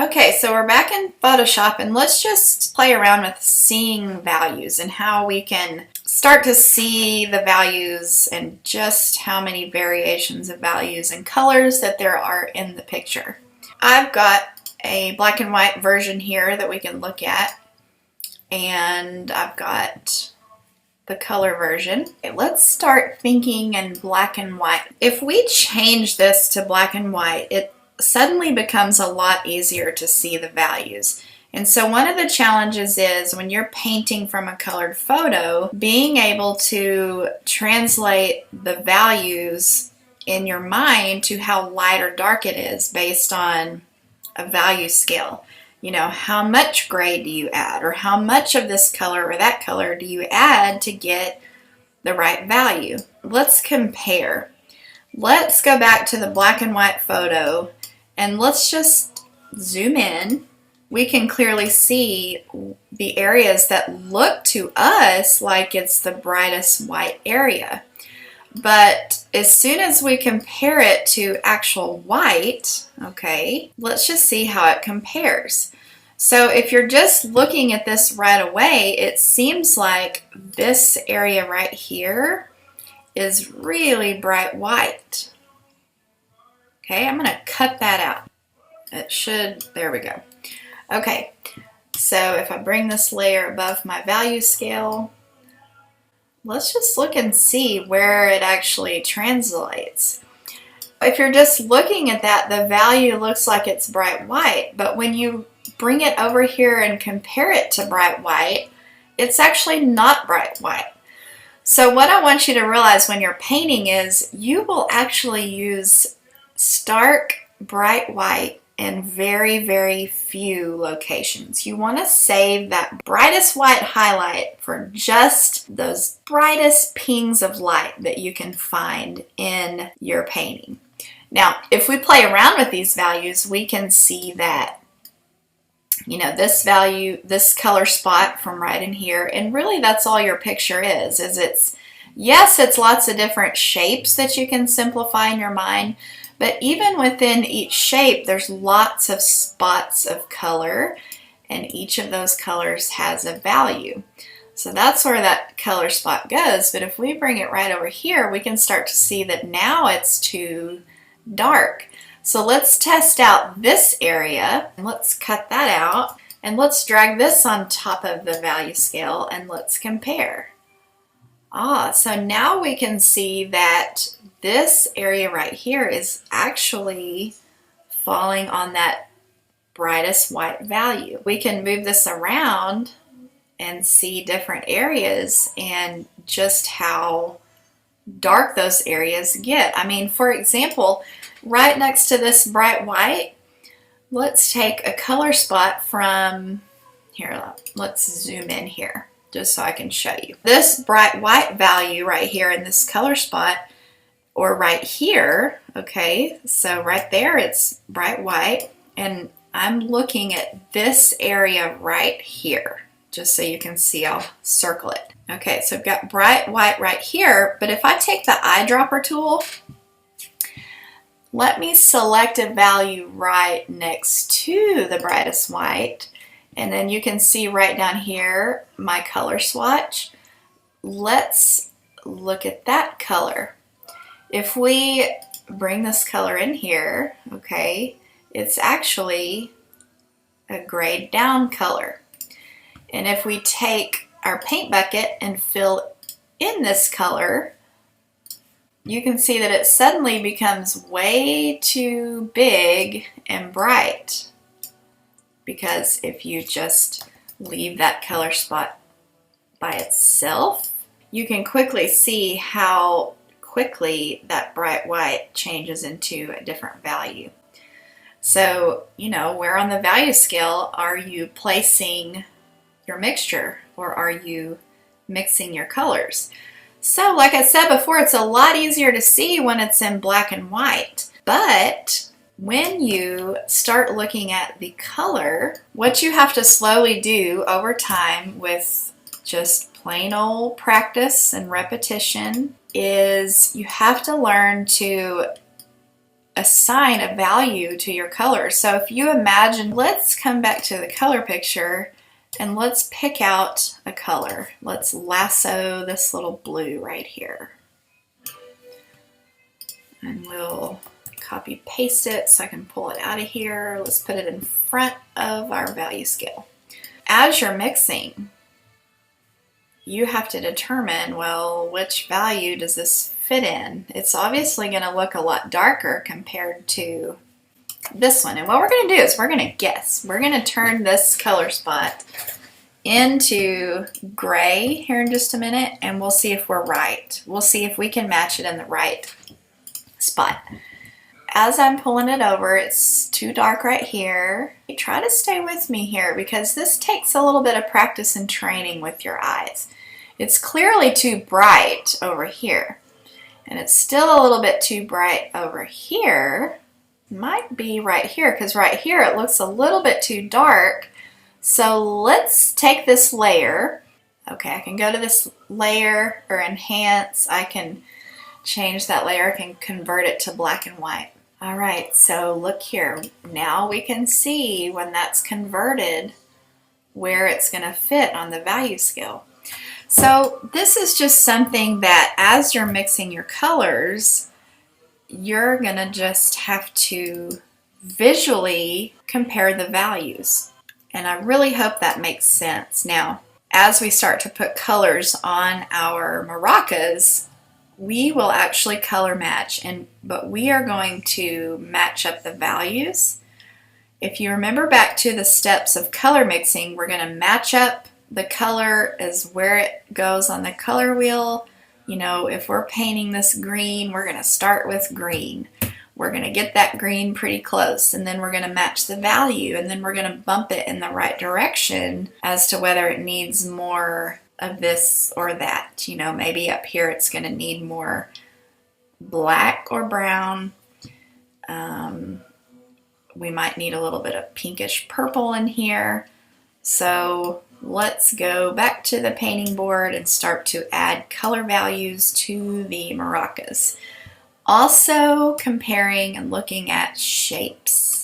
Okay, so we're back in Photoshop, and let's just play around with seeing values and how we can start to see the values and just how many variations of values and colors that there are in the picture. I've got a black and white version here that we can look at, and I've got the color version. Okay, let's start thinking in black and white. If we change this to black and white, it suddenly becomes a lot easier to see the values. And so one of the challenges is when you're painting from a colored photo, being able to translate the values in your mind to how light or dark it is based on a value scale. You know, how much gray do you add, or how much of this color or that color do you add to get the right value? Let's compare. Let's go back to the black and white photo and let's just zoom in. We can clearly see the areas that look to us like it's the brightest white area. But as soon as we compare it to actual white, okay, let's just see how it compares. So if you're just looking at this right away, it seems like this area right here is really bright white. Okay, I'm going to cut that out. It should, there we go. Okay, so if I bring this layer above my value scale, let's just look and see where it actually translates. If you're just looking at that, the value looks like it's bright white, but when you bring it over here and compare it to bright white, it's actually not bright white. So what I want you to realize when you're painting is you will actually use stark bright white in very, very few locations. You want to save that brightest white highlight for just those brightest pings of light that you can find in your painting. Now, if we play around with these values, we can see that, you know, this value, this color spot from right in here, and really that's all your picture is it's, yes, it's lots of different shapes that you can simplify in your mind, but even within each shape, there's lots of spots of color, and each of those colors has a value. So that's where that color spot goes, but if we bring it right over here, we can start to see that now it's too dark. So let's test out this area, and let's cut that out, and let's drag this on top of the value scale, and let's compare. So now we can see that this area right here is actually falling on that brightest white value. We can move this around and see different areas and just how dark those areas get. I mean, for example, right next to this bright white, let's take a color spot from here. Let's zoom in here just so I can show you. This bright white value right here in this color spot, or right here, okay, so right there it's bright white, and I'm looking at this area right here, just so you can see. I'll circle it. Okay, so I've got bright white right here, but if I take the eyedropper tool, let me select a value right next to the brightest white, and then you can see right down here my color swatch. Let's look at that color. If we bring this color in here, okay, it's actually a grayed down color. And if we take our paint bucket and fill in this color, you can see that it suddenly becomes way too big and bright. Because if you just leave that color spot by itself, you can quickly see how quickly that bright white changes into a different value. So, you know, where on the value scale are you placing your mixture, or are you mixing your colors? So, like I said before, it's a lot easier to see when it's in black and white. But when you start looking at the color, what you have to slowly do over time with just plain old practice and repetition is you have to learn to assign a value to your colors. So if you imagine, let's come back to the color picture and let's pick out a color. Let's lasso this little blue right here. And we'll copy paste it so I can pull it out of here. Let's put it in front of our value scale. As you're mixing, you have to determine, well, which value does this fit in? It's obviously going to look a lot darker compared to this one. And what we're going to do is we're going to guess. We're going to turn this color spot into gray here in just a minute, and we'll see if we're right. We'll see if we can match it in the right spot. As I'm pulling it over, it's too dark right here. Try to stay with me here because this takes a little bit of practice and training with your eyes. It's clearly too bright over here, and it's still a little bit too bright over here. Might be right here, because right here it looks a little bit too dark. So let's take this layer. Okay, I can go to this layer or enhance. I can change that layer. I can convert it to black and white. All right, so look here. Now we can see when that's converted where it's going to fit on the value scale. So this is just something that as you're mixing your colors, you're going to just have to visually compare the values. And I really hope that makes sense. Now, as we start to put colors on our maracas, we will actually color match, but we are going to match up the values. If you remember back to the steps of color mixing, we're going to match up the color as where it goes on the color wheel. You know, if we're painting this green, we're going to start with green. We're going to get that green pretty close, and then we're going to match the value, and then we're going to bump it in the right direction as to whether it needs more of this or that. You know, maybe up here it's going to need more black or brown. We might need a little bit of pinkish purple in here. So let's go back to the painting board and start to add color values to the maracas. Also comparing and looking at shapes.